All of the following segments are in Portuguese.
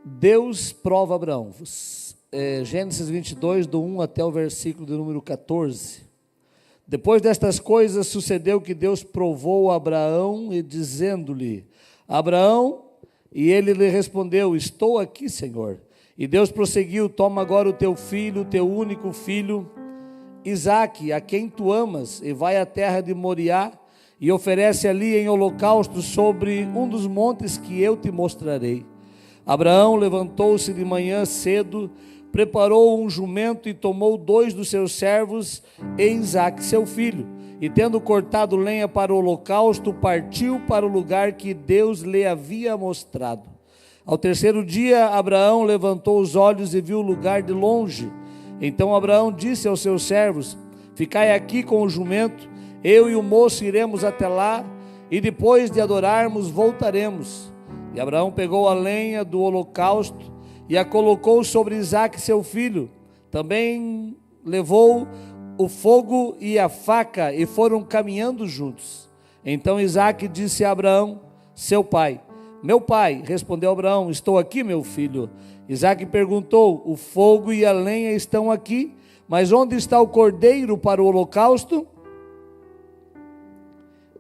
Deus prova Abraão. Gênesis 22, do 1 até o versículo de número 14. Depois destas coisas, sucedeu que Deus provou Abraão, e dizendo-lhe: Abraão, e ele lhe respondeu: estou aqui, Senhor. E Deus prosseguiu: toma agora o teu filho, o teu único filho, Isaque, a quem tu amas, e vai à terra de Moriá, e oferece ali em holocausto sobre um dos montes que eu te mostrarei. Abraão levantou-se de manhã cedo, preparou um jumento e tomou 2 dos seus servos e Isaque, seu filho, e tendo cortado lenha para o holocausto, partiu para o lugar que Deus lhe havia mostrado. Ao terceiro dia, Abraão levantou os olhos e viu o lugar de longe. Então Abraão disse aos seus servos: ficai aqui com o jumento, eu e o moço iremos até lá, e depois de adorarmos, voltaremos. E Abraão pegou a lenha do holocausto e a colocou sobre Isaque, seu filho. Também levou o fogo e a faca, e foram caminhando juntos. Então Isaque disse a Abraão, seu pai: meu pai. Respondeu Abraão: estou aqui, meu filho. Isaque perguntou: o fogo e a lenha estão aqui, mas onde está o cordeiro para o holocausto?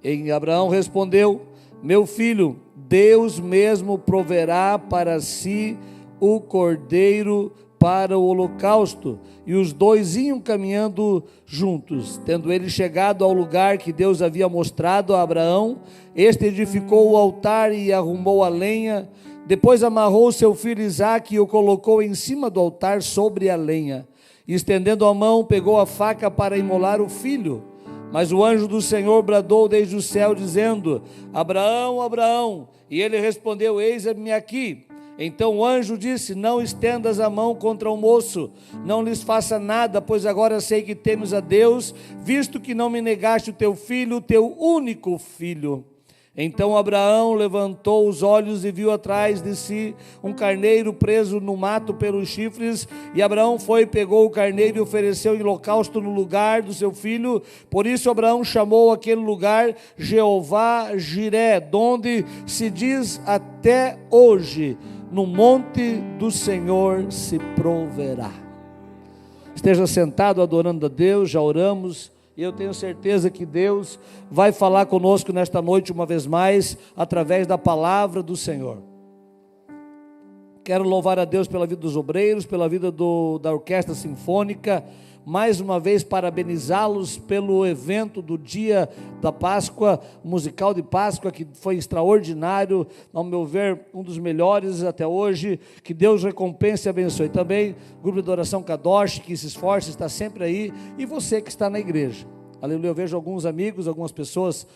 E Abraão respondeu: meu filho, Deus mesmo proverá para si o cordeiro para o holocausto. E os 2 iam caminhando juntos. Tendo ele chegado ao lugar que Deus havia mostrado a Abraão, este edificou o altar e arrumou a lenha. Depois amarrou seu filho Isaque e o colocou em cima do altar sobre a lenha. E estendendo a mão, pegou a faca para imolar o filho. Mas o anjo do Senhor bradou desde o céu, dizendo: Abraão, Abraão. E ele respondeu: eis-me aqui. Então o anjo disse: não estendas a mão contra o moço, não lhes faça nada, pois agora sei que temes a Deus, visto que não me negaste o teu filho, o teu único filho. Então Abraão levantou os olhos e viu atrás de si um carneiro preso no mato pelos chifres. E Abraão foi, pegou o carneiro e ofereceu em holocausto no lugar do seu filho. Por isso Abraão chamou aquele lugar Jeová Jiré, donde se diz até hoje: no monte do Senhor se proverá. Esteja sentado adorando a Deus. Já oramos. E eu tenho certeza que Deus vai falar conosco nesta noite uma vez mais, através da palavra do Senhor. Quero louvar a Deus pela vida dos obreiros, pela vida da Orquestra Sinfônica, mais uma vez parabenizá-los pelo evento do dia da Páscoa, musical de Páscoa, que foi extraordinário, ao meu ver, um dos melhores até hoje. Que Deus recompense e abençoe. Também o grupo de oração Kadosh, que se esforça, está sempre aí, e você que está na igreja. Aleluia. Eu vejo alguns amigos, algumas pessoas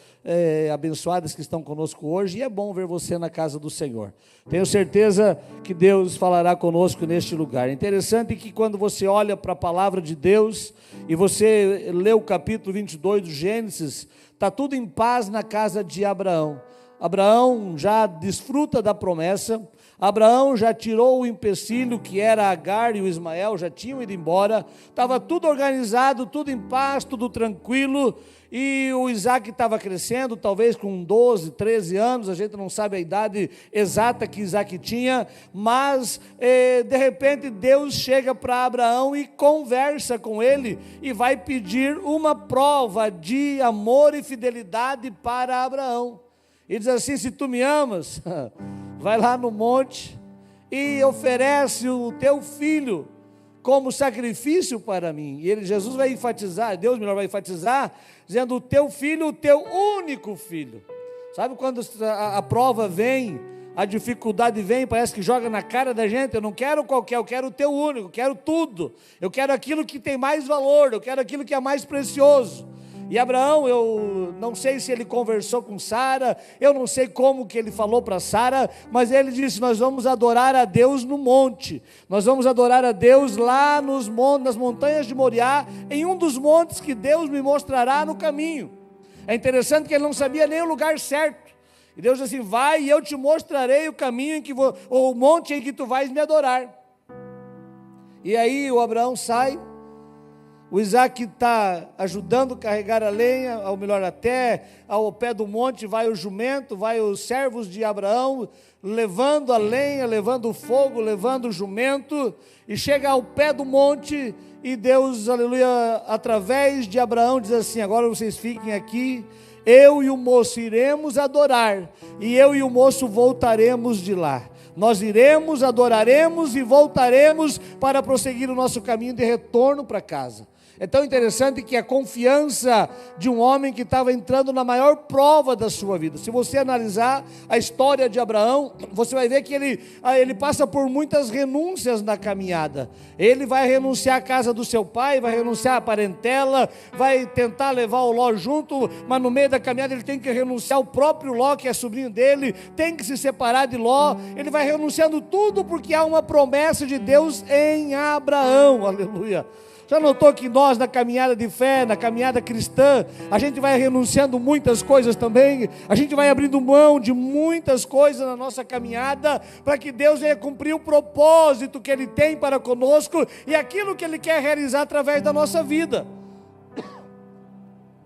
abençoadas que estão conosco hoje, e é bom ver você na casa do Senhor. Tenho certeza que Deus falará conosco neste lugar. É interessante que quando você olha para a palavra de Deus, e você lê o capítulo 22 do Gênesis, está tudo em paz na casa de Abraão. Abraão já desfruta da promessa. Abraão já tirou o empecilho que era Agar, e o Ismael já tinham ido embora. Estava tudo organizado, tudo em paz, tudo tranquilo. E o Isaque estava crescendo, talvez com 12, 13 anos, a gente não sabe a idade exata que Isaque tinha, mas de repente Deus chega para Abraão e conversa com ele, e vai pedir uma prova de amor e fidelidade para Abraão. E diz assim: se tu me amas, vai lá no monte e oferece o teu filho como sacrifício para mim. E Jesus vai enfatizar, Deus melhor vai enfatizar, dizendo: o teu filho, o teu único filho. Sabe quando a prova vem, a dificuldade vem, parece que joga na cara da gente: eu não quero qualquer, eu quero o teu único, eu quero tudo, eu quero aquilo que tem mais valor, eu quero aquilo que é mais precioso. E Abraão, eu não sei se ele conversou com Sara, eu não sei como que ele falou para Sara, mas ele disse: nós vamos adorar a Deus no monte, nós vamos adorar a Deus lá nas montanhas de Moriá, em um dos montes que Deus me mostrará no caminho. É interessante que ele não sabia nem o lugar certo, e Deus disse assim: vai e eu te mostrarei o caminho, o monte em que tu vais me adorar. E aí o Abraão sai, O Isaac está ajudando a carregar a lenha, ou melhor, até ao pé do monte vai o jumento, vai os servos de Abraão, levando a lenha, levando o fogo, levando o jumento, e chega ao pé do monte, e Deus, aleluia, através de Abraão diz assim: agora vocês fiquem aqui, eu e o moço iremos adorar, e eu e o moço voltaremos de lá. Nós iremos, adoraremos e voltaremos para prosseguir o nosso caminho de retorno para casa. É tão interessante que a confiança de um homem que estava entrando na maior prova da sua vida. Se você analisar a história de Abraão, você vai ver que ele passa por muitas renúncias na caminhada. Ele vai renunciar à casa do seu pai, vai renunciar à parentela, vai tentar levar o Ló junto, mas no meio da caminhada ele tem que renunciar ao próprio Ló, que é sobrinho dele, tem que se separar de Ló. Ele vai renunciando tudo porque há uma promessa de Deus em Abraão, aleluia. Já notou que nós, na caminhada de fé, na caminhada cristã, a gente vai renunciando muitas coisas também, a gente vai abrindo mão de muitas coisas na nossa caminhada, para que Deus venha cumprir o propósito que Ele tem para conosco, e aquilo que Ele quer realizar através da nossa vida.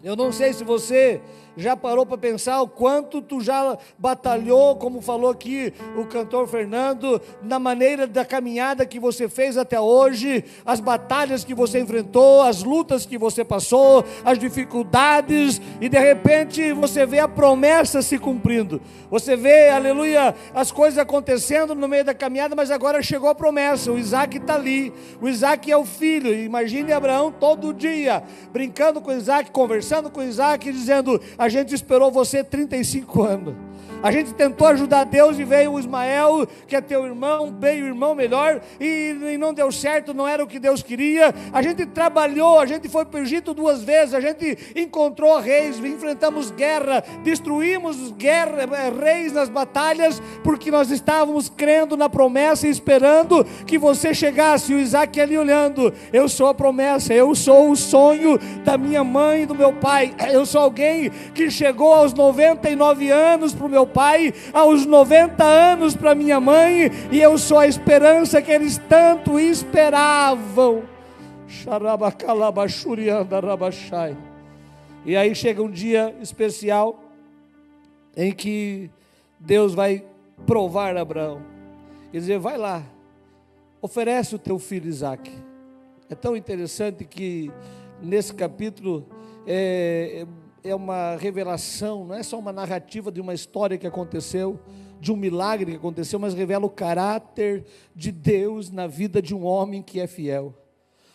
Eu não sei se você já parou para pensar o quanto tu já batalhou, como falou aqui o cantor Fernando, na maneira da caminhada que você fez até hoje, as batalhas que você enfrentou, as lutas que você passou, as dificuldades, e de repente você vê a promessa se cumprindo, você vê, aleluia, as coisas acontecendo no meio da caminhada, mas agora chegou a promessa, o Isaac está ali, o Isaac é o filho. Imagine Abraão todo dia, brincando com Isaac, conversando com Isaac, dizendo: a gente esperou você 35 anos, a gente tentou ajudar Deus, e veio o Ismael, que é teu irmão, bem o irmão melhor, e não deu certo, não era o que Deus queria. A gente trabalhou, a gente foi para o Egito 2 vezes, a gente encontrou reis, enfrentamos guerra, destruímos reis nas batalhas, porque nós estávamos crendo na promessa e esperando que você chegasse. O Isaac ali olhando: eu sou a promessa, eu sou o sonho da minha mãe e do meu pai, eu sou alguém que chegou aos 99 anos para o meu pai, aos 90 anos para minha mãe, e eu sou a esperança que eles tanto esperavam. E aí chega um dia especial em que Deus vai provar Abraão e dizer: vai lá, oferece o teu filho Isaque. É tão interessante que nesse capítulo é uma revelação, não é só uma narrativa de uma história que aconteceu, de um milagre que aconteceu, mas revela o caráter de Deus na vida de um homem que é fiel.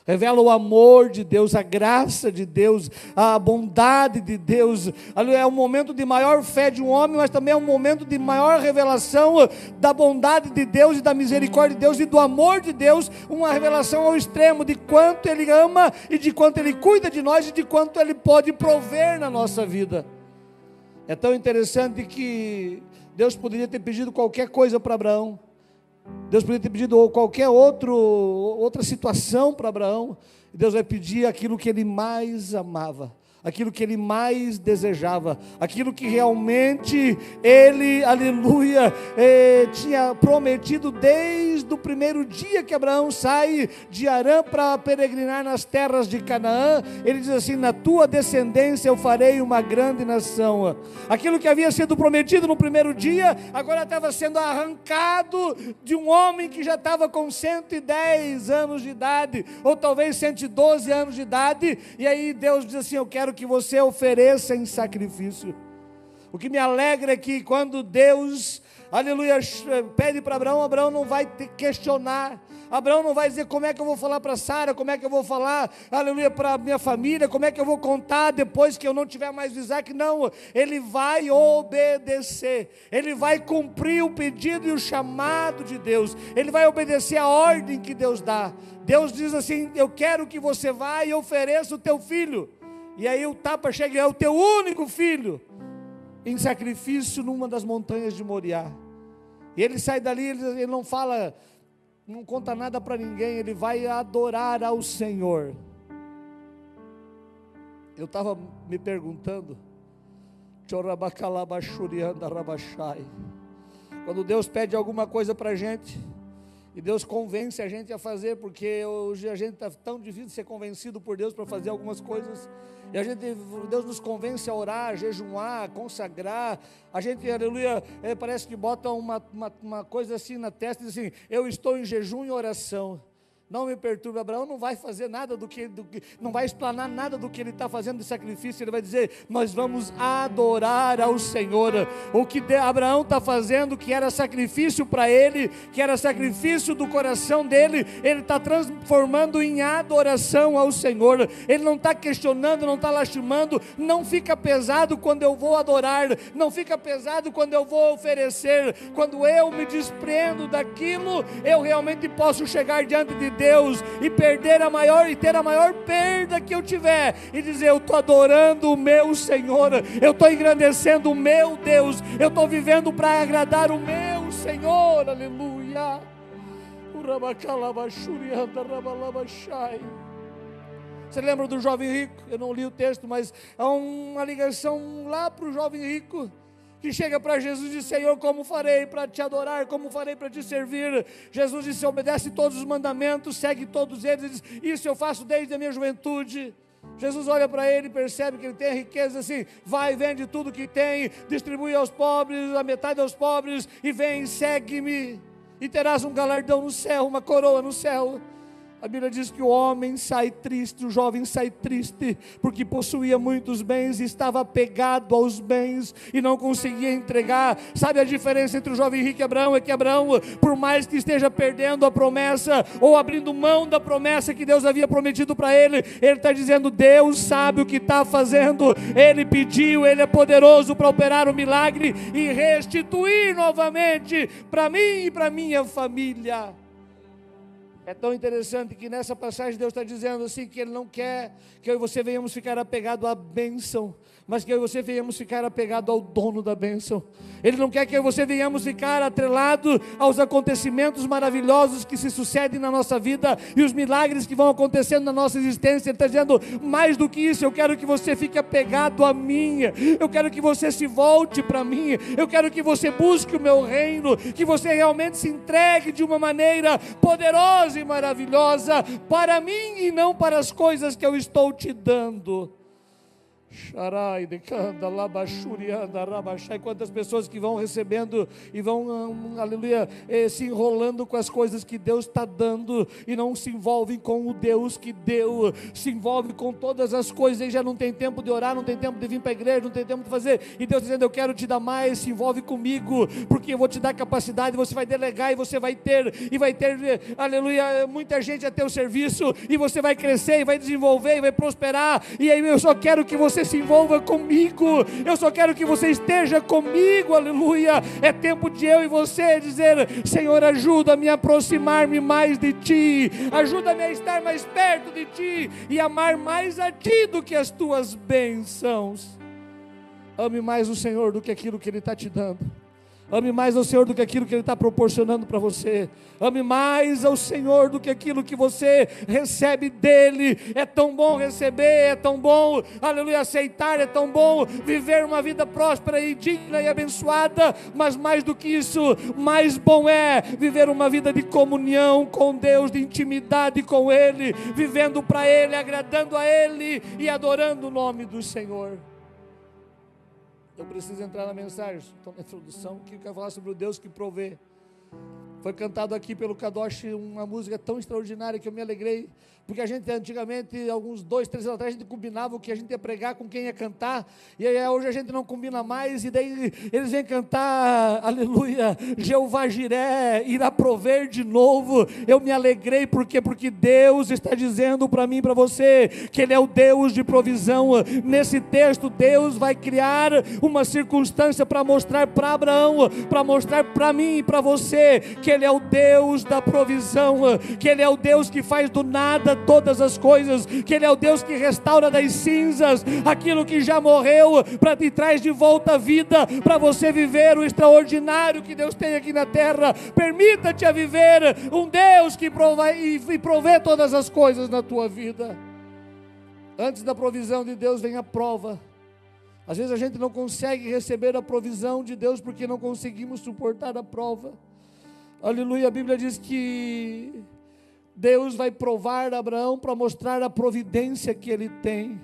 Revela o amor de Deus, a graça de Deus, a bondade de Deus. É um momento de maior fé de um homem, mas também é um momento de maior revelação da bondade de Deus e da misericórdia de Deus e do amor de Deus. Uma revelação ao extremo de quanto Ele ama e de quanto Ele cuida de nós e de quanto Ele pode prover na nossa vida. É tão interessante que Deus poderia ter pedido qualquer coisa para Abraão. Deus poderia ter pedido qualquer outra situação para Abraão. Deus vai pedir aquilo que ele mais amava, aquilo que ele mais desejava, aquilo que realmente ele, aleluia, tinha prometido desde o primeiro dia que Abraão sai de Harã para peregrinar nas terras de Canaã. Ele diz assim: na tua descendência eu farei uma grande nação. Aquilo que havia sido prometido no primeiro dia, agora estava sendo arrancado de um homem que já estava com 110 anos de idade, ou talvez 112 anos de idade, e aí Deus diz assim: eu quero que você ofereça em sacrifício. O que me alegra é que quando Deus, aleluia, pede para Abraão, Abraão não vai questionar, Abraão não vai dizer: como é que eu vou falar para Sara, como é que eu vou falar, aleluia, para a minha família, como é que eu vou contar depois que eu não tiver mais Isaac. Não, ele vai obedecer, ele vai cumprir o pedido e o chamado de Deus, ele vai obedecer a ordem que Deus dá. Deus diz assim: eu quero que você vá e ofereça o teu filho. E aí o tapa chega: é o teu único filho, em sacrifício numa das montanhas de Moriá. E ele sai dali, ele não fala, não conta nada para ninguém, ele vai adorar ao Senhor. Eu estava me perguntando, quando Deus pede alguma coisa para a gente, E Deus convence a gente a fazer, porque hoje a gente está tão difícil de ser convencido por Deus para fazer algumas coisas. E Deus nos convence a orar, a jejuar, a consagrar. A gente, aleluia, parece que bota uma coisa assim na testa e diz assim: eu estou em jejum e oração. Não me perturbe. Abraão não vai fazer nada não vai explanar nada do que ele está fazendo de sacrifício. Ele vai dizer: nós vamos adorar ao Senhor. O que Abraão está fazendo, que era sacrifício para ele, que era sacrifício do coração dele, ele está transformando em adoração ao Senhor. Ele não está questionando, não está lastimando. Não fica pesado quando eu vou adorar, não fica pesado quando eu vou oferecer. Quando eu me desprendo daquilo, eu realmente posso chegar diante de Deus e ter a maior perda que eu tiver, e dizer: eu estou adorando o meu Senhor, eu estou engrandecendo o meu Deus, eu estou vivendo para agradar o meu Senhor, aleluia. Você lembra do jovem rico? Eu não li o texto, mas há uma ligação lá para o jovem rico, que chega para Jesus e diz: Senhor, como farei para te adorar, como farei para te servir? Jesus disse: obedece todos os mandamentos, segue todos eles. Ele diz: isso eu faço desde a minha juventude. Jesus olha para ele, percebe que ele tem riqueza, assim: vai, vende tudo que tem, distribui aos pobres, a metade aos pobres, e vem, segue-me, e terás um galardão no céu, uma coroa no céu. A Bíblia diz que o homem sai triste, o jovem sai triste, porque possuía muitos bens e estava apegado aos bens e não conseguia entregar. Sabe a diferença entre o jovem rico e Abraão? É que Abraão, por mais que esteja perdendo a promessa, ou abrindo mão da promessa que Deus havia prometido para ele, ele está dizendo: Deus sabe o que está fazendo, Ele pediu, Ele é poderoso para operar o milagre e restituir novamente para mim e para minha família. É tão interessante que nessa passagem Deus está dizendo assim, que Ele não quer que eu e você venhamos ficar apegado à bênção, mas que eu e você venhamos ficar apegado ao dono da bênção. Ele não quer que eu e você venhamos ficar atrelado aos acontecimentos maravilhosos que se sucedem na nossa vida e os milagres que vão acontecendo na nossa existência. Ele está dizendo: mais do que isso, eu quero que você fique apegado a mim, eu quero que você se volte para mim, eu quero que você busque o meu reino, que você realmente se entregue de uma maneira poderosa e maravilhosa para mim e não para as coisas que eu estou te dando. Quantas pessoas que vão recebendo e vão, aleluia, se enrolando com as coisas que Deus está dando e não se envolvem com o Deus que deu, se envolvem com todas as coisas e já não tem tempo de orar, não tem tempo de vir para a igreja, não tem tempo de fazer, e Deus dizendo: eu quero te dar mais, se envolve comigo, porque eu vou te dar capacidade, você vai delegar e você vai ter, aleluia, muita gente a teu serviço, e você vai crescer e vai desenvolver e vai prosperar, e aí eu só quero que você se envolva comigo, eu só quero que você esteja comigo, aleluia. É tempo de eu e você dizer: Senhor, ajuda-me a aproximar-me mais de Ti, ajuda-me a estar mais perto de Ti e amar mais a Ti do que as Tuas bênçãos. Ame mais o Senhor do que aquilo que Ele está te dando. Ame mais ao Senhor do que aquilo que Ele está proporcionando para você. Ame mais ao Senhor do que aquilo que você recebe dEle. É tão bom receber, é tão bom, aleluia, aceitar, é tão bom viver uma vida próspera e digna e abençoada, mas mais do que isso, mais bom é viver uma vida de comunhão com Deus, de intimidade com Ele, vivendo para Ele, agradando a Ele e adorando o nome do Senhor. Eu preciso entrar na mensagem, estou na introdução, que eu quero falar sobre o Deus que provê. Foi cantado aqui pelo Kadosh uma música tão extraordinária que eu me alegrei, porque a gente antigamente, alguns 2, 3 anos atrás, a gente combinava o que a gente ia pregar com quem ia cantar, e aí hoje a gente não combina mais, e daí eles vêm cantar, aleluia, Jeová Jiré, irá prover de novo. Eu me alegrei, porque Deus está dizendo para mim e para você, que Ele é o Deus de provisão. Nesse texto, Deus vai criar uma circunstância para mostrar para Abraão, para mostrar para mim e para você, que Ele é o Deus da provisão, que Ele é o Deus que faz do nada todas as coisas, que Ele é o Deus que restaura das cinzas aquilo que já morreu, para te traz de volta a vida, para você viver o extraordinário que Deus tem aqui na terra. Permita-te a viver um Deus que provê todas as coisas na tua vida. Antes da provisão de Deus vem a prova. Às vezes a gente não consegue receber a provisão de Deus porque não conseguimos suportar a prova. Aleluia, a Bíblia diz que Deus vai provar Abraão para mostrar a providência que ele tem.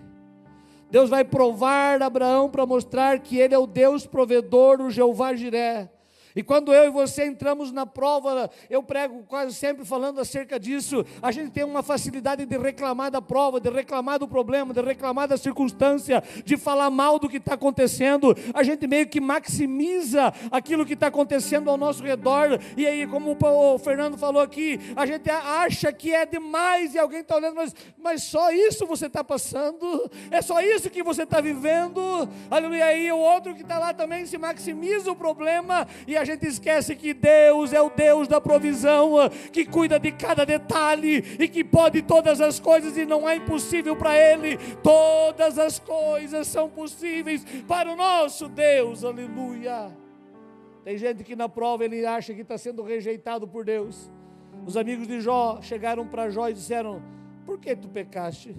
Deus vai provar Abraão para mostrar que ele é o Deus provedor, o Jeová Jiré. E quando eu e você entramos na prova, eu prego quase sempre falando acerca disso, a gente tem uma facilidade de reclamar da prova, de reclamar do problema, de reclamar da circunstância, de falar mal do que está acontecendo. A gente meio que maximiza aquilo que está acontecendo ao nosso redor. E aí, como o Fernando falou aqui, a gente acha que é demais e alguém está olhando, mas só isso você está passando? É só isso que você está vivendo? Aleluia. E aí o outro que está lá também se maximiza o problema e a gente esquece que Deus é o Deus da provisão, que cuida de cada detalhe e que pode todas as coisas e não é impossível para Ele. Todas as coisas são possíveis para o nosso Deus, aleluia. Tem gente que na prova ele acha que está sendo rejeitado por Deus. Os amigos de Jó chegaram para Jó e disseram: por que tu pecaste?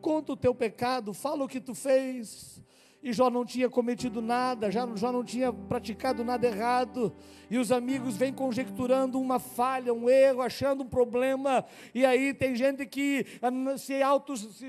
Conta o teu pecado, fala o que tu fez. E Jó não tinha cometido nada, Jó não tinha praticado nada errado, e os amigos vêm conjecturando uma falha, um erro, achando um problema, e aí tem gente que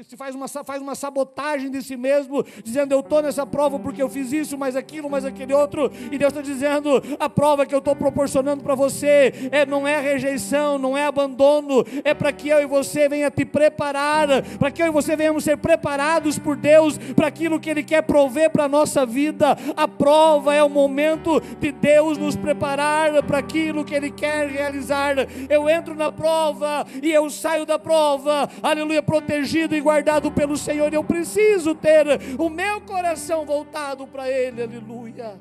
se faz uma sabotagem de si mesmo, dizendo: eu estou nessa prova porque eu fiz isso, mais aquilo, mais aquele outro, e Deus está dizendo: a prova que eu estou proporcionando para você, não é rejeição, não é abandono, é para que eu e você venha te preparar, para que eu e você venhamos ser preparados por Deus, para aquilo que Ele quer prover para a nossa vida. A prova é o momento de Deus nos preparar para aquilo que Ele quer realizar. Eu entro na prova e eu saio da prova, aleluia, protegido e guardado pelo Senhor. Eu preciso ter o meu coração voltado para Ele, aleluia.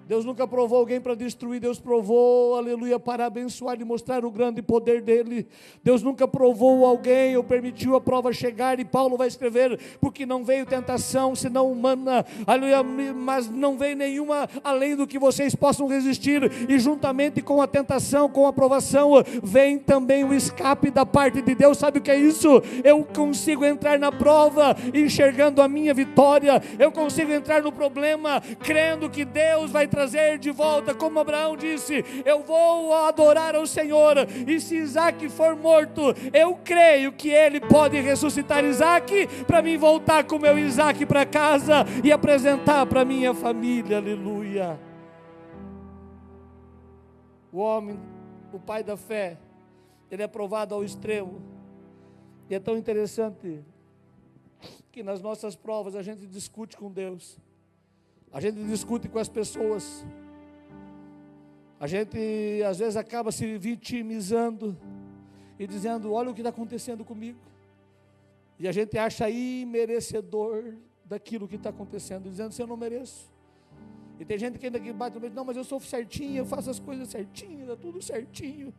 Deus nunca provou alguém para destruir, Deus provou, aleluia, para abençoar e mostrar o grande poder dEle. Deus nunca provou alguém ou permitiu a prova chegar, e Paulo vai escrever: porque não veio tentação senão humana, aleluia, mas não veio nenhuma além do que vocês possam resistir, e juntamente com a tentação, com a provação, vem também o escape da parte de Deus. Sabe o que é isso? Eu consigo entrar na prova enxergando a minha vitória, eu consigo entrar no problema crendo que Deus vai trazer de volta, como Abraão disse: eu vou adorar ao Senhor, e se Isaac for morto, eu creio que Ele pode ressuscitar Isaac, para mim voltar com meu Isaac para casa e apresentar para minha família, aleluia. O homem, o pai da fé, ele é provado ao extremo, e é tão interessante que nas nossas provas a gente discute com Deus, a gente discute com as pessoas, a gente às vezes acaba se vitimizando e dizendo: olha o que está acontecendo comigo, e a gente acha imerecedor daquilo que está acontecendo, dizendo: se eu não mereço. E tem gente que ainda que bate no meio: não, mas eu sou certinho, eu faço as coisas certinho, está tudo certinho.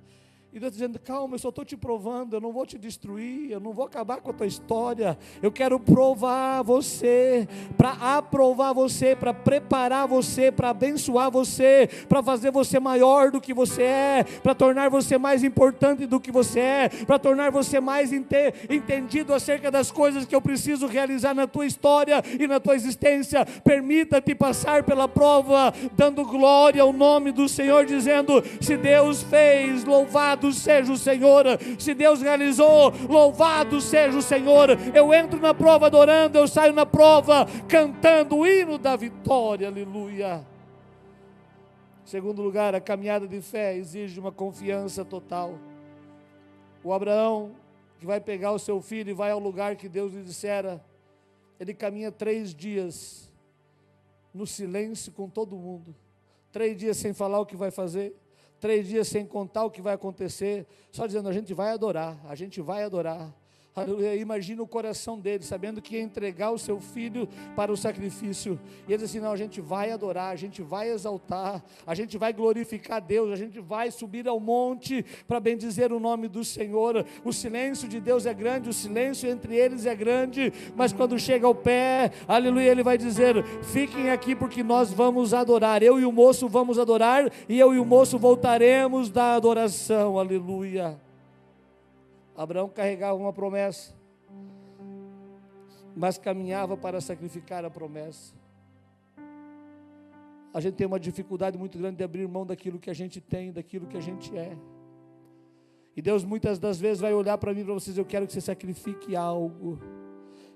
E Deus dizendo: calma, eu só estou te provando, eu não vou te destruir, eu não vou acabar com a tua história, eu quero provar você, para aprovar você, para preparar você, para abençoar você, para fazer você maior do que você é, para tornar você mais importante do que você é, para tornar você mais entendido acerca das coisas que eu preciso realizar na tua história e na tua existência. Permita-te passar pela prova, dando glória ao nome do Senhor, dizendo: se Deus fez, louvado seja o Senhor. Se Deus realizou, louvado seja o Senhor. Eu entro na prova adorando, eu saio na prova cantando o hino da vitória, aleluia. Segundo lugar, a caminhada de fé exige uma confiança total. O Abraão, que vai pegar o seu filho e vai ao lugar que Deus lhe dissera, ele caminha 3 dias no silêncio com todo mundo, 3 dias sem falar o que vai fazer, 3 dias sem contar o que vai acontecer, só dizendo: a gente vai adorar, a gente vai adorar. Imagina o coração dele, sabendo que ia entregar o seu filho para o sacrifício, e ele disse assim: não, a gente vai adorar, a gente vai exaltar, a gente vai glorificar Deus, a gente vai subir ao monte para bendizer o nome do Senhor. O silêncio de Deus é grande, o silêncio entre eles é grande, mas quando chega ao pé, aleluia, ele vai dizer: fiquem aqui porque nós vamos adorar, eu e o moço vamos adorar, e eu e o moço voltaremos da adoração, aleluia. Abraão carregava uma promessa, mas caminhava para sacrificar a promessa. a gente tem uma dificuldade muito grande de abrir mão daquilo que a gente tem, daquilo que a gente é. E Deus muitas das vezes vai olhar para mim e para vocês: eu quero que você sacrifique algo.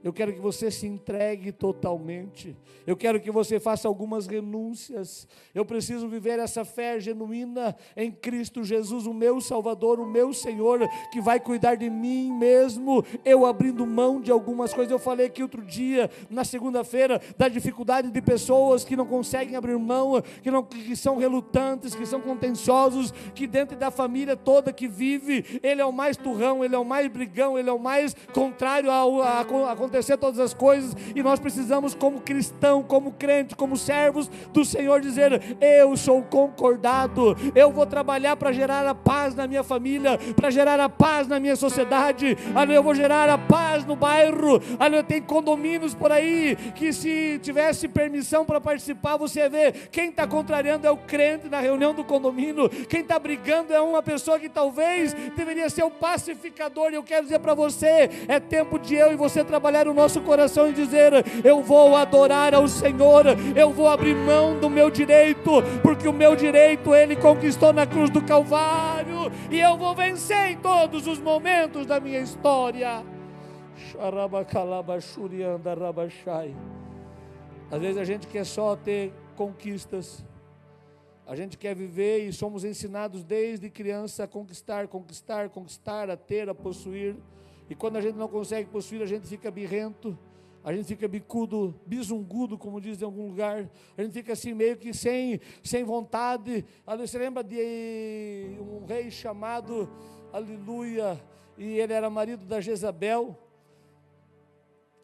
Eu quero que você se entregue totalmente. Eu quero que você faça algumas renúncias. Eu preciso viver essa fé genuína em Cristo Jesus, o meu Salvador, o meu Senhor, que vai cuidar de mim mesmo, eu abrindo mão de algumas coisas. Eu falei aqui outro dia, na segunda-feira, da dificuldade de pessoas que não conseguem abrir mão, que são relutantes, que são contenciosos, que dentro da família toda que vive, ele é o mais turrão, ele é o mais brigão, ele é o mais contrário a acontecer todas as coisas, e nós precisamos, como cristão, como crente, como servos do Senhor, dizer: eu sou concordado, eu vou trabalhar para gerar a paz na minha família, para gerar a paz na minha sociedade, eu vou gerar a paz no bairro. Tem condomínios por aí, que se tivesse permissão para participar, você vê, quem está contrariando é o crente na reunião do condomínio, quem está brigando é uma pessoa que talvez deveria ser o pacificador. E eu quero dizer para você, é tempo de eu e você trabalhar o nosso coração e dizer: eu vou adorar ao Senhor, eu vou abrir mão do meu direito, porque o meu direito Ele conquistou na cruz do Calvário, e eu vou vencer em todos os momentos da minha história. Às vezes a gente quer só ter conquistas, a gente quer viver, e somos ensinados desde criança a conquistar, a ter, a possuir. E quando a gente não consegue possuir, a gente fica birrento, a gente fica bicudo, bisungudo, como diz em algum lugar. A gente fica assim meio que sem vontade. Você lembra de um rei chamado, aleluia, e ele era marido da Jezabel,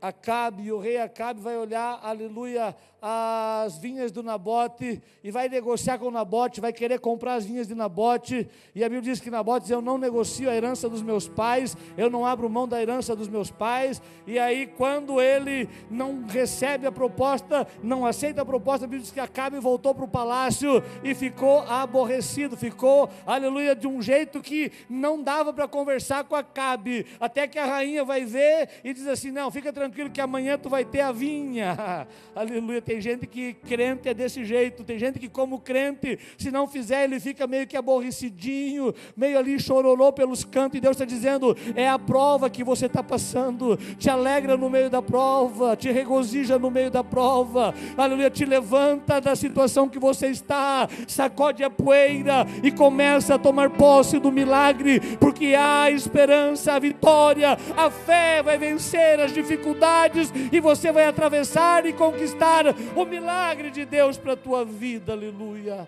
Acabe, e o rei Acabe vai olhar, aleluia, as vinhas do Nabote, e vai negociar com Nabote, vai querer comprar as vinhas de Nabote, e a Bíblia diz que Nabote diz: eu não negocio a herança dos meus pais, eu não abro mão da herança dos meus pais. E aí, quando ele não recebe a proposta, não aceita a proposta, a Bíblia diz que Acabe voltou para o palácio e ficou aborrecido, ficou, aleluia, de um jeito que não dava para conversar com Acabe, até que a rainha vai ver e diz assim: não, fica tranquilo que amanhã tu vai ter a vinha. Aleluia. Tem gente que crente é desse jeito, tem gente que, como crente, se não fizer, ele fica meio que aborrecidinho, meio ali chororô pelos cantos, e Deus está dizendo: é a prova que você está passando, te alegra no meio da prova, te regozija no meio da prova, aleluia, te levanta da situação que você está, sacode a poeira e começa a tomar posse do milagre, porque há esperança, a vitória, a fé vai vencer as dificuldades, e você vai atravessar e conquistar o milagre de Deus para a tua vida, aleluia.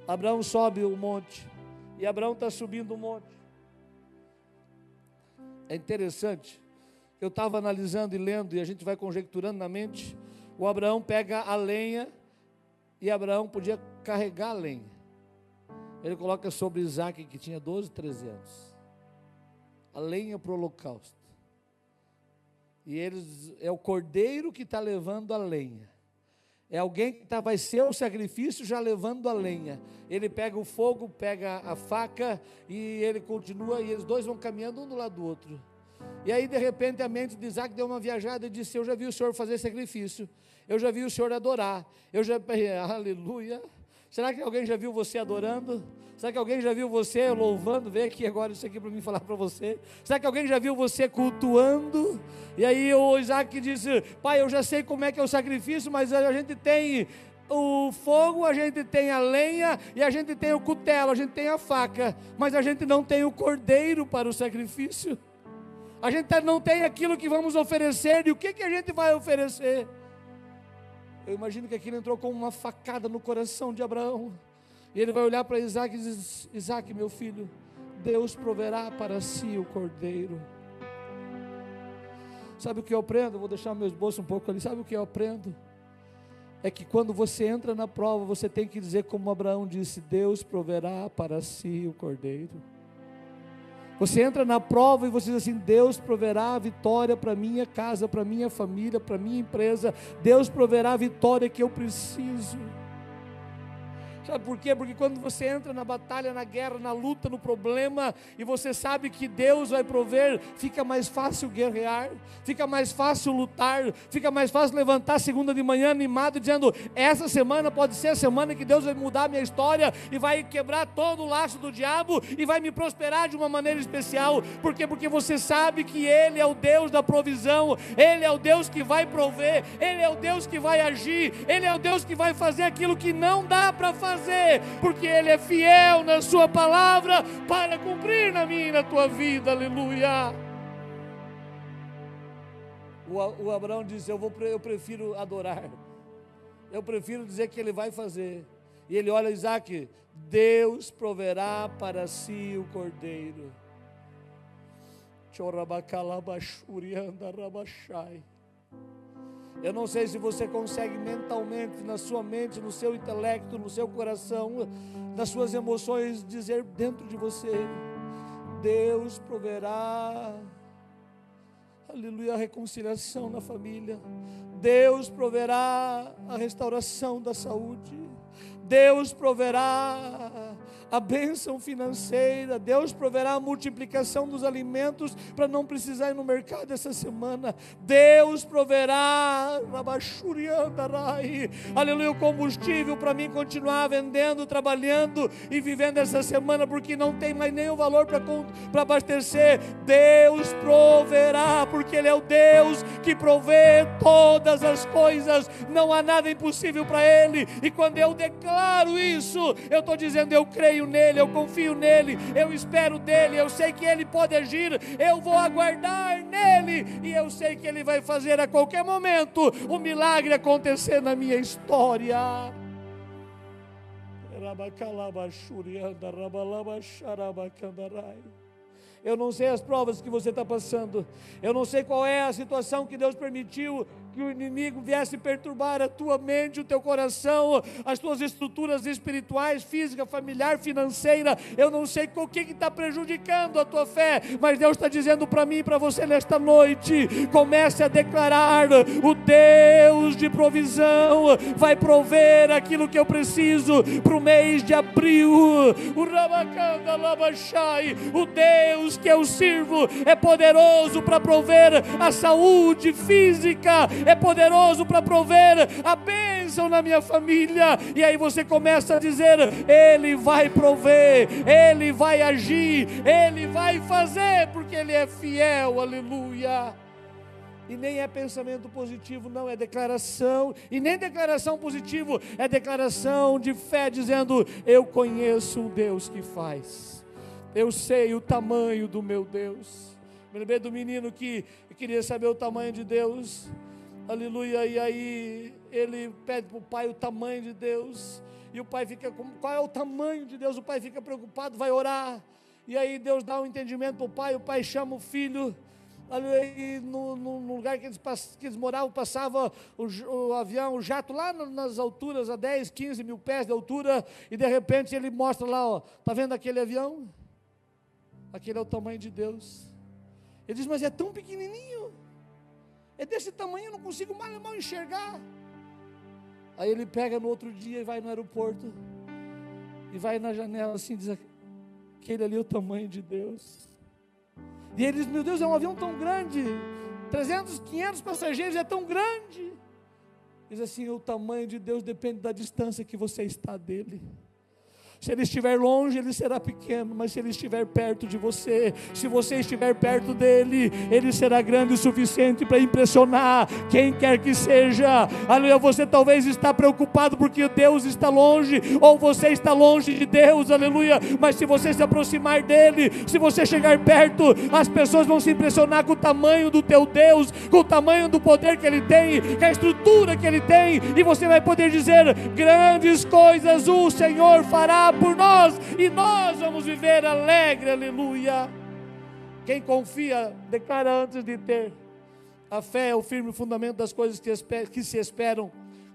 Abraão sobe o monte, e Abraão está subindo o monte. É interessante, eu estava analisando e lendo, e a gente vai conjecturando na mente. O Abraão pega a lenha, e Abraão podia carregar a lenha, ele coloca sobre Isaac, que tinha 12, 13 anos, a lenha para o holocausto. E é o cordeiro que está levando a lenha, é alguém que vai ser o sacrifício já levando a lenha. Ele pega o fogo, pega a faca, e ele continua, e eles dois vão caminhando um do lado do outro. E aí de repente a mente de Isaac deu uma viajada e disse: eu já vi o Senhor fazer sacrifício, eu já vi o Senhor adorar, aleluia. Será que alguém já viu você adorando? Será que alguém já viu você louvando? Vem aqui agora isso aqui para mim falar para você. Será que alguém já viu você cultuando? E aí o Isaac disse: pai, eu já sei como é que é o sacrifício, mas a gente tem o fogo, a gente tem a lenha, e a gente tem o cutelo, a gente tem a faca, mas a gente não tem o cordeiro para o sacrifício. A gente não tem aquilo que vamos oferecer. E o que a gente vai oferecer? Eu imagino que aquilo entrou com uma facada no coração de Abraão, e ele vai olhar para Isaac e diz: Isaac, meu filho, Deus proverá para si o cordeiro. Sabe o que eu aprendo? Vou deixar meu esboço um pouco ali. Sabe o que eu aprendo? É que quando você entra na prova, você tem que dizer como Abraão disse: Deus proverá para si o cordeiro. Você entra na prova e você diz assim: Deus proverá a vitória para minha casa, para minha família, para minha empresa. Deus proverá a vitória que eu preciso. Sabe por quê? Porque quando você entra na batalha, na guerra, na luta, no problema, e você sabe que Deus vai prover, fica mais fácil guerrear, fica mais fácil lutar, fica mais fácil levantar segunda de manhã animado, dizendo: essa semana pode ser a semana que Deus vai mudar a minha história e vai quebrar todo o laço do diabo e vai me prosperar de uma maneira especial. Por quê? Porque você sabe que Ele é o Deus da provisão, Ele é o Deus que vai prover, Ele é o Deus que vai agir, Ele é o Deus que vai fazer aquilo que não dá para fazer, porque Ele é fiel na sua palavra para cumprir na minha e na tua vida. Aleluia. O Abraão disse: eu prefiro adorar, eu prefiro dizer que Ele vai fazer. E ele olha Isaac: Deus proverá para si o cordeiro. Eu não sei se você consegue mentalmente, na sua mente, no seu intelecto, no seu coração, nas suas emoções, dizer dentro de você: Deus proverá, aleluia, a reconciliação na família. Deus proverá a restauração da saúde. Deus proverá a bênção financeira. Deus proverá a multiplicação dos alimentos para não precisar ir no mercado essa semana. Deus proverá, aleluia, o combustível para mim continuar vendendo, trabalhando e vivendo essa semana, porque não tem mais nenhum valor para abastecer. Deus proverá, porque Ele é o Deus que provê todas as coisas. Não há nada impossível para Ele. E quando eu declaro isso, eu estou dizendo: eu creio nele, eu confio nele, eu espero dele, eu sei que ele pode agir, eu vou aguardar nele, e eu sei que ele vai fazer a qualquer momento o milagre acontecer na minha história. Eu não sei as provas que você está passando, eu não sei qual é a situação que Deus permitiu que o inimigo viesse perturbar a tua mente, o teu coração, as tuas estruturas espirituais, física, familiar, financeira. Eu não sei o que está prejudicando a tua fé, mas Deus está dizendo para mim e para você nesta noite: comece a declarar: o Deus de provisão vai prover aquilo que eu preciso para o mês de abril. O Deus que eu sirvo é poderoso para prover a saúde física, é poderoso para prover a bênção na minha família. E aí você começa a dizer: Ele vai prover, Ele vai agir, Ele vai fazer, porque Ele é fiel. Aleluia. E nem é pensamento positivo, não, é declaração. E nem declaração positivo, é declaração de fé, dizendo: eu conheço o Deus que faz, eu sei o tamanho do meu Deus. Me lembrei do menino que queria saber o tamanho de Deus, aleluia, e aí ele pede para o pai o tamanho de Deus, e o pai fica: qual é o tamanho de Deus? O pai fica preocupado, vai orar, e aí Deus dá um entendimento para o pai chama o filho, e no lugar que eles moravam, passava o avião, o jato lá nas alturas, a 10, 15 mil pés de altura, e de repente ele mostra lá: está vendo aquele avião? Aquele é o tamanho de Deus. Ele diz: mas é tão pequenininho, é desse tamanho, eu não consigo mal enxergar. Aí ele pega no outro dia e vai no aeroporto, e vai na janela assim, diz: aquele ali é o tamanho de Deus. E ele diz: meu Deus, é um avião tão grande, 300, 500 passageiros, é tão grande. Diz assim: o tamanho de Deus depende da distância que você está dele. Se ele estiver longe, ele será pequeno, mas se ele estiver perto de você, se você estiver perto dele, ele será grande o suficiente para impressionar quem quer que seja. Aleluia. Você talvez está preocupado porque Deus está longe, ou você está longe de Deus, aleluia, mas se você se aproximar dele, se você chegar perto, as pessoas vão se impressionar com o tamanho do teu Deus, com o tamanho do poder que ele tem, com a estrutura que ele tem, e você vai poder dizer: grandes coisas o Senhor fará por nós, e nós vamos viver alegre, aleluia. Quem confia, declara antes de ter. A fé é o firme fundamento das coisas que se esperam,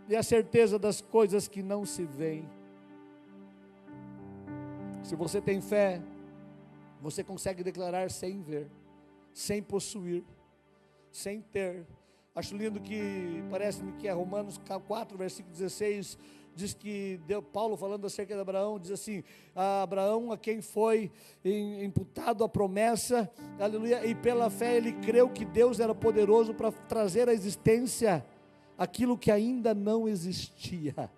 e a certeza das coisas que não se veem. Se você tem fé, você consegue declarar sem ver, sem possuir, sem ter. Acho lindo que, parece-me que é Romanos 4, versículo 16, diz que Paulo falando acerca de Abraão, diz assim: a Abraão, a quem foi imputado a promessa, aleluia, e pela fé ele creu que Deus era poderoso para trazer à existência aquilo que ainda não existia.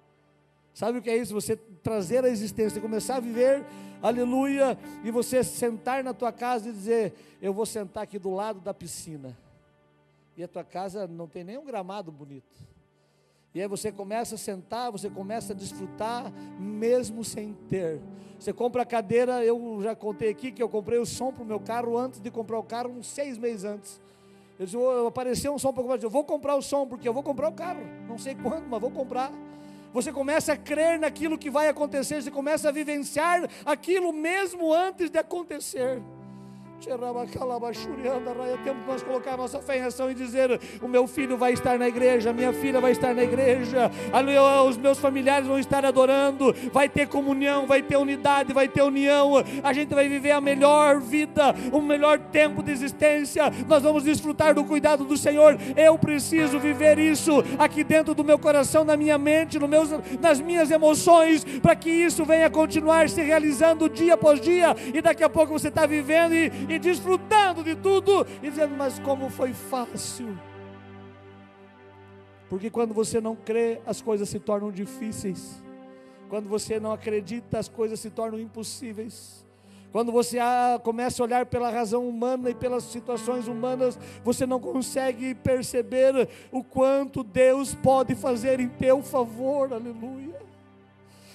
Sabe o que é isso? Você trazer à existência, começar a viver, aleluia, e você sentar na tua casa e dizer: eu vou sentar aqui do lado da piscina, e a tua casa não tem nem um gramado bonito, e aí você começa a sentar, você começa a desfrutar, mesmo sem ter. Você compra a cadeira, eu já contei aqui que eu comprei o som para o meu carro antes de comprar o carro, uns 6 meses antes. Eu disse: apareceu um som para comprar, eu vou comprar o som, porque eu vou comprar o carro, não sei quando, mas vou comprar. Você começa a crer naquilo que vai acontecer, você começa a vivenciar aquilo mesmo antes de acontecer. Temos que nós colocar a nossa fé em ação e dizer: o meu filho vai estar na igreja, a minha filha vai estar na igreja, os meus familiares vão estar adorando, vai ter comunhão, vai ter unidade, vai ter união, a gente vai viver a melhor vida, o melhor tempo de existência, nós vamos desfrutar do cuidado do Senhor. Eu preciso viver isso aqui dentro do meu coração, na minha mente, nas minhas emoções, para que isso venha continuar se realizando dia após dia, e daqui a pouco você está vivendo e desfrutando de tudo, e dizendo: mas como foi fácil. Porque quando você não crê, as coisas se tornam difíceis. Quando você não acredita, as coisas se tornam impossíveis. Quando você começa a olhar pela razão humana e pelas situações humanas, você não consegue perceber o quanto Deus pode fazer em teu favor. Aleluia.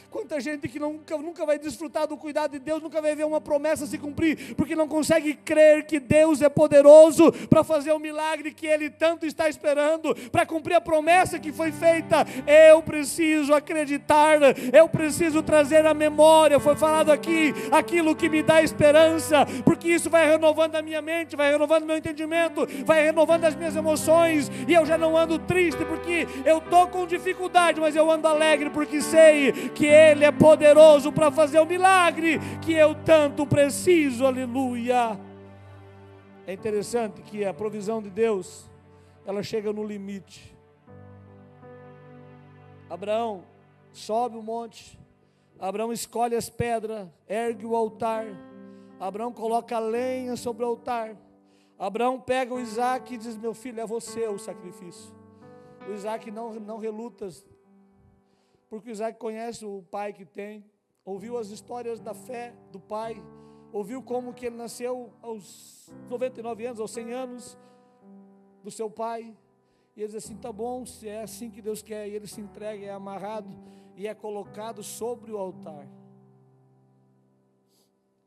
Quanta gente que nunca vai desfrutar do cuidado de Deus, nunca vai ver uma promessa se cumprir, porque não consegue crer que Deus é poderoso para fazer o milagre que Ele tanto está esperando, para cumprir a promessa que foi feita. Eu preciso acreditar, eu preciso trazer à memória, foi falado aqui, aquilo que me dá esperança, porque isso vai renovando a minha mente, vai renovando o meu entendimento, vai renovando as minhas emoções, e eu já não ando triste porque eu estou com dificuldade, mas eu ando alegre porque sei que Ele é poderoso para fazer o milagre que eu tanto preciso. Aleluia. É interessante que a provisão de Deus, ela chega no limite. Abraão sobe o monte, Abraão escolhe as pedras, ergue o altar, Abraão coloca a lenha sobre o altar, Abraão pega o Isaac e diz: meu filho, é você o sacrifício. O Isaac não reluta, porque o Isaac conhece o pai que tem, ouviu as histórias da fé do pai, ouviu como que ele nasceu aos 99 anos, aos 100 anos do seu pai, e ele diz assim: tá bom, se é assim que Deus quer, e ele se entrega, é amarrado e é colocado sobre o altar.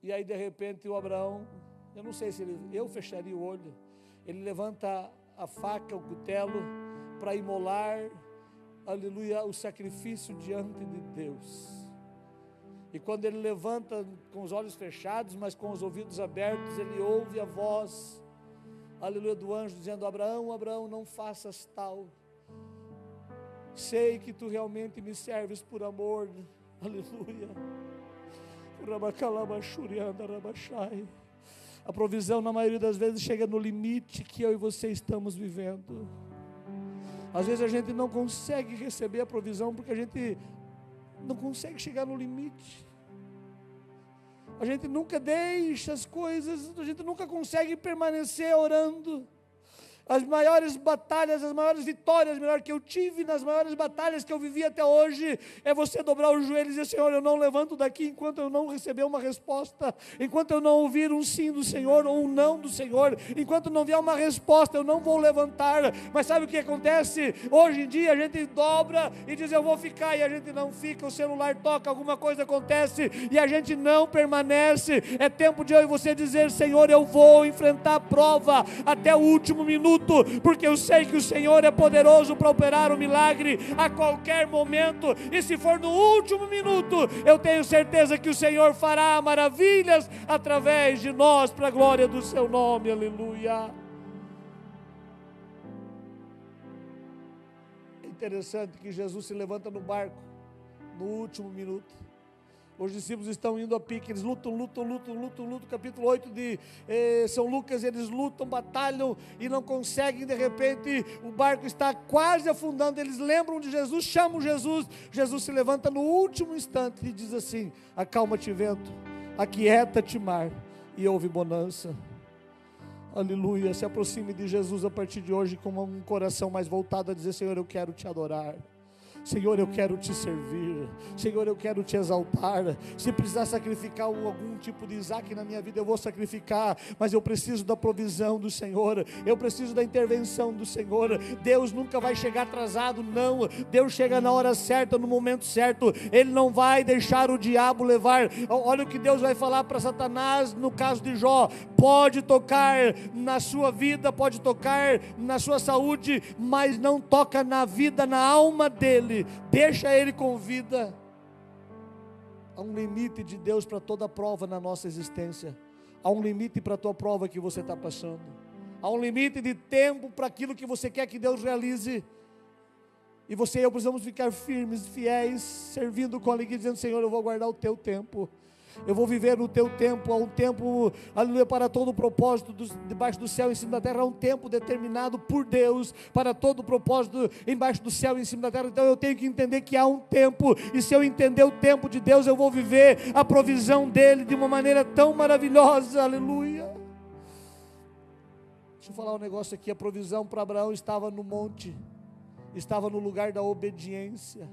E aí de repente o Abraão, eu não sei se eu fecharia o olho, ele levanta a faca, o cutelo, para imolar, aleluia, o sacrifício diante de Deus. E quando ele levanta com os olhos fechados, mas com os ouvidos abertos, ele ouve a voz, aleluia, do anjo dizendo: Abraão, Abraão, não faças tal, sei que tu realmente me serves por amor, aleluia. A provisão na maioria das vezes chega no limite que eu e você estamos vivendo. Às vezes a gente não consegue receber a provisão porque a gente não consegue chegar no limite. A gente nunca deixa as coisas, a gente nunca consegue permanecer orando. As maiores batalhas, as maiores vitórias, melhor, que eu tive nas maiores batalhas que eu vivi até hoje, é você dobrar os joelhos e dizer: Senhor, eu não levanto daqui enquanto eu não receber uma resposta, enquanto eu não ouvir um sim do Senhor ou um não do Senhor, enquanto não vier uma resposta, eu não vou levantar. Mas sabe o que acontece? Hoje em dia a gente dobra e diz: eu vou ficar, e a gente não fica, o celular toca, alguma coisa acontece e a gente não permanece. É tempo de eu e você dizer: Senhor, eu vou enfrentar a prova até o último minuto, porque eu sei que o Senhor é poderoso para operar o milagre a qualquer momento, e se for no último minuto, eu tenho certeza que o Senhor fará maravilhas através de nós, para a glória do seu nome. Aleluia. É interessante que Jesus se levanta no barco no último minuto. Os discípulos estão indo a pique, eles lutam, capítulo 8 de São Lucas, eles lutam, batalham e não conseguem, de repente o barco está quase afundando, eles lembram de Jesus, chamam Jesus, Jesus se levanta no último instante e diz assim: acalma-te vento, aquieta-te mar, e houve bonança. Aleluia. Se aproxime de Jesus a partir de hoje com um coração mais voltado a dizer: Senhor, eu quero te adorar, Senhor, eu quero te servir, Senhor, eu quero te exaltar. Se precisar sacrificar algum tipo de Isaac na minha vida, eu vou sacrificar, mas eu preciso da provisão do Senhor, eu preciso da intervenção do Senhor. Deus nunca vai chegar atrasado, não. Deus chega na hora certa, no momento certo. Ele não vai deixar o diabo levar. Olha o que Deus vai falar para Satanás no caso de Jó: pode tocar na sua vida, pode tocar na sua saúde, mas não toca na vida, na alma dele. Deixa ele com vida. Há um limite de Deus para toda prova na nossa existência. Há um limite para a tua prova que você está passando. Há um limite de tempo para aquilo que você quer que Deus realize. E você e eu precisamos ficar firmes, fiéis, servindo com alegria, dizendo: Senhor, eu vou guardar o teu tempo, eu vou viver no teu tempo. Há um tempo, aleluia, para todo o propósito debaixo do céu e em cima da terra. Há um tempo determinado por Deus para todo o propósito embaixo do céu e em cima da terra. Então eu tenho que entender que há um tempo, e se eu entender o tempo de Deus, eu vou viver a provisão dele de uma maneira tão maravilhosa. Aleluia. Deixa eu falar um negócio aqui. A provisão para Abraão estava no monte, estava no lugar da obediência.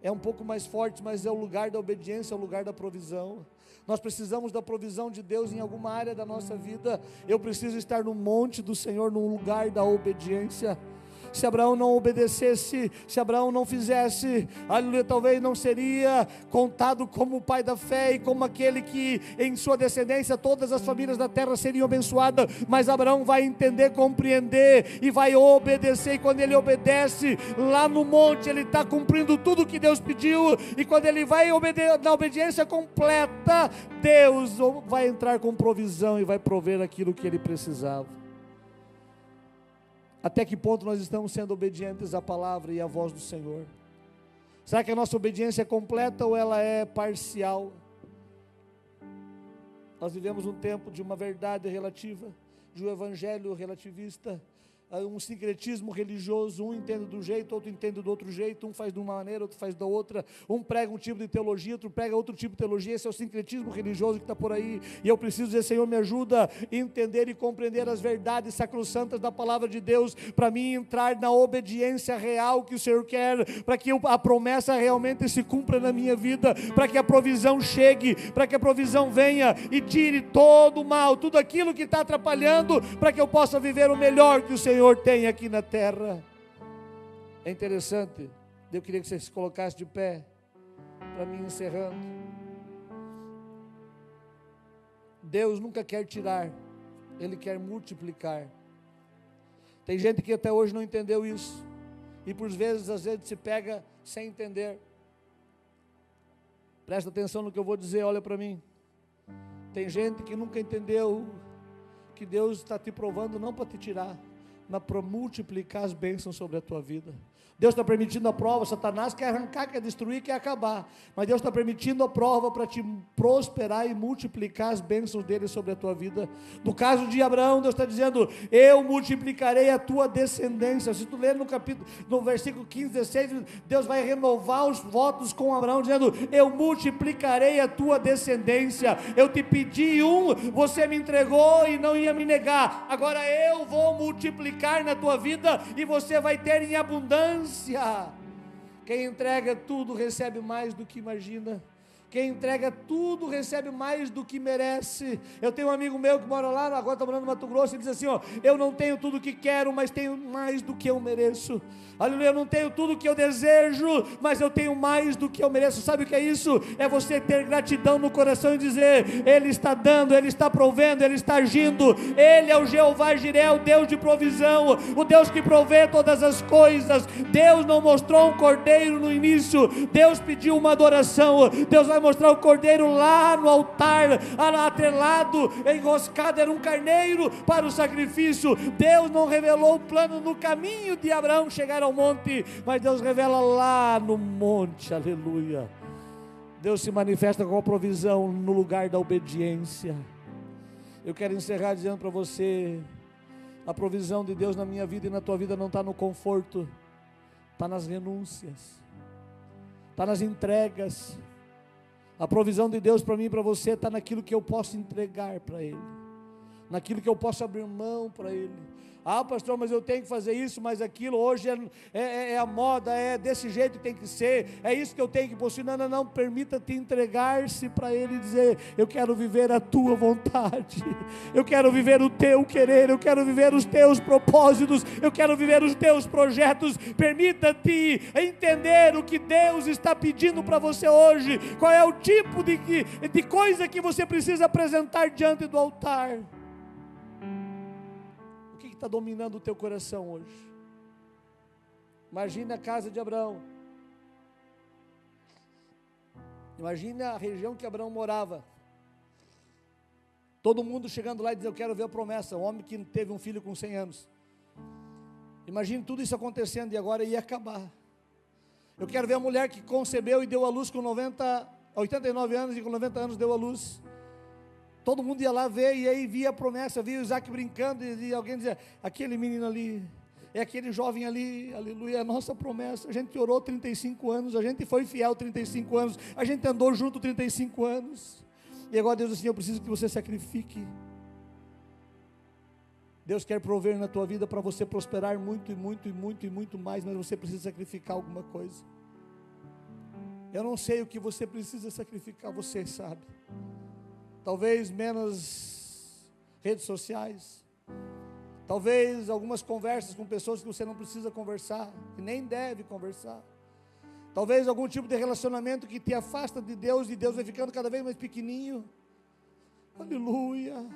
É um pouco mais forte, mas é o lugar da obediência, é o lugar da provisão. Nós precisamos da provisão de Deus em alguma área da nossa vida. Eu preciso estar no monte do Senhor, no lugar da obediência. Se Abraão não obedecesse, se Abraão não fizesse, aleluia, talvez não seria contado como o pai da fé e como aquele que em sua descendência todas as famílias da terra seriam abençoadas. Mas Abraão vai entender, compreender e vai obedecer, e quando ele obedece lá no monte, ele está cumprindo tudo o que Deus pediu. E quando ele vai na obediência completa, Deus vai entrar com provisão e vai prover aquilo que ele precisava. Até que ponto nós estamos sendo obedientes à palavra e à voz do Senhor? Será que a nossa obediência é completa ou ela é parcial? Nós vivemos um tempo de uma verdade relativa, de um evangelho relativista, um sincretismo religioso. Um entende de um jeito, outro entende do outro jeito. Um faz de uma maneira, outro faz da outra. Um prega um tipo de teologia, outro prega outro tipo de teologia. Esse é o sincretismo religioso que está por aí. E eu preciso dizer: Senhor, me ajuda a entender e compreender as verdades sacrossantas da palavra de Deus, para mim entrar na obediência real que o Senhor quer, para que a promessa realmente se cumpra na minha vida, para que a provisão chegue, para que a provisão venha e tire todo o mal, tudo aquilo que está atrapalhando, para que eu possa viver o melhor que o Senhor tem aqui na terra. É interessante. Eu queria que você se colocasse de pé para mim encerrando. Deus nunca quer tirar, Ele quer multiplicar. Tem gente que até hoje não entendeu isso, e por vezes às vezes se pega sem entender. Presta atenção no que eu vou dizer, olha para mim. Tem gente que nunca entendeu que Deus está te provando não para te tirar, mas para multiplicar as bênçãos sobre a tua vida. Deus está permitindo a prova. Satanás quer arrancar, quer destruir, quer acabar, mas Deus está permitindo a prova para te prosperar e multiplicar as bênçãos dele sobre a tua vida. No caso de Abraão, Deus está dizendo: eu multiplicarei a tua descendência. Se tu ler no versículo 15, 16, Deus vai renovar os votos com Abraão, dizendo: eu multiplicarei a tua descendência. Eu te pedi você me entregou e não ia me negar, agora eu vou multiplicar na tua vida e você vai ter em abundância. Quem entrega tudo recebe mais do que imagina. Quem entrega tudo recebe mais do que merece. Eu tenho um amigo meu que mora lá, agora está morando no Mato Grosso, ele diz assim: eu não tenho tudo o que quero, mas tenho mais do que eu mereço. Aleluia, eu não tenho tudo o que eu desejo, mas eu tenho mais do que eu mereço. Sabe o que é isso? É você ter gratidão no coração e dizer: Ele está dando, Ele está provendo, Ele está agindo. Ele é o Jeová Jiré, o Deus de provisão, o Deus que provê todas as coisas. Deus não mostrou um cordeiro no início, Deus pediu uma adoração. Deus vai mostrar o cordeiro lá no altar, atrelado, enroscado, era um carneiro para o sacrifício. Deus não revelou o plano no caminho de Abraão chegar ao monte, mas Deus revela lá no monte. Aleluia. Deus se manifesta com a provisão no lugar da obediência. Eu quero encerrar dizendo para você, a provisão de Deus na minha vida e na tua vida não está no conforto, está nas renúncias, está nas entregas. A provisão de Deus para mim e para você está naquilo que eu posso entregar para Ele, naquilo que eu posso abrir mão para Ele. Ah, pastor, mas eu tenho que fazer isso, mas aquilo hoje é a moda, é desse jeito que tem que ser, é isso que eu tenho que possuir. Não, permita-te entregar-se para Ele e dizer: eu quero viver a tua vontade, eu quero viver o teu querer, eu quero viver os teus propósitos, eu quero viver os teus projetos. Permita-te entender o que Deus está pedindo para você hoje, qual é o tipo de coisa que você precisa apresentar diante do altar. O que está dominando o teu coração hoje? Imagina a casa de Abraão. Imagina a região que Abraão morava. Todo mundo chegando lá e dizendo: eu quero ver a promessa. O homem que teve um filho com 100 anos. Imagine tudo isso acontecendo e agora ia acabar. Eu quero ver a mulher que concebeu e deu à luz com 89 anos e com 90 anos deu à luz. Todo mundo ia lá ver e aí via a promessa, via o Isaac brincando e alguém dizia: aquele menino ali, é aquele jovem ali, aleluia, é a nossa promessa. A gente orou 35 anos, a gente foi fiel 35 anos, a gente andou junto 35 anos. E agora Deus diz assim: eu preciso que você sacrifique. Deus quer prover na tua vida para você prosperar muito e muito e muito e muito mais, mas você precisa sacrificar alguma coisa. Eu não sei o que você precisa sacrificar, você sabe. Talvez menos redes sociais, talvez algumas conversas com pessoas que você não precisa conversar, que nem deve conversar, talvez algum tipo de relacionamento que te afasta de Deus, e Deus vai ficando cada vez mais pequenininho. Aleluia.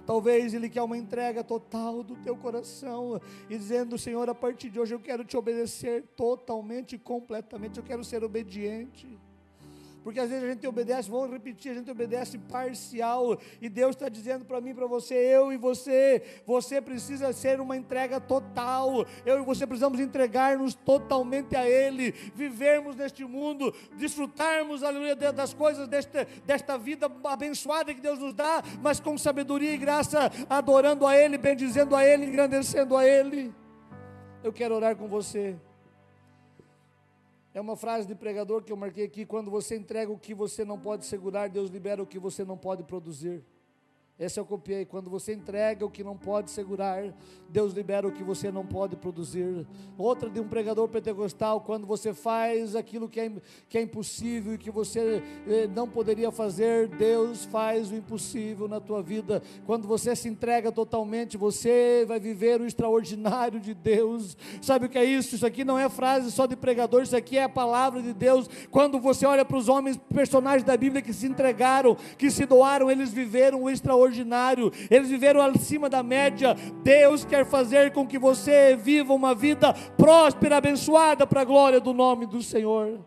Talvez Ele quer uma entrega total do teu coração, e dizendo: Senhor, a partir de hoje eu quero te obedecer totalmente e completamente, eu quero ser obediente. Porque às vezes a gente obedece, vou repetir, a gente obedece parcial, e Deus está dizendo para mim e para você, eu e você precisa ser uma entrega total. Eu e você precisamos entregar-nos totalmente a Ele, vivermos neste mundo, desfrutarmos, aleluia, das coisas desta vida abençoada que Deus nos dá, mas com sabedoria e graça, adorando a Ele, bendizendo a Ele, engrandecendo a Ele. Eu quero orar com você. É uma frase de pregador que eu marquei aqui: quando você entrega o que você não pode segurar, Deus libera o que você não pode produzir. Essa eu copiei: quando você entrega o que não pode segurar, Deus libera o que você não pode produzir. Outra de um pregador pentecostal: quando você faz aquilo que é impossível e que você não poderia fazer, Deus faz o impossível na tua vida. Quando você se entrega totalmente, você vai viver o extraordinário de Deus. Sabe o que é isso? Isso aqui não é frase só de pregador, isso aqui é a palavra de Deus. Quando você olha para os homens, personagens da Bíblia que se entregaram, que se doaram, eles viveram o extraordinário, eles viveram acima da média. Deus quer fazer com que você viva uma vida próspera, abençoada, para a glória do nome do Senhor.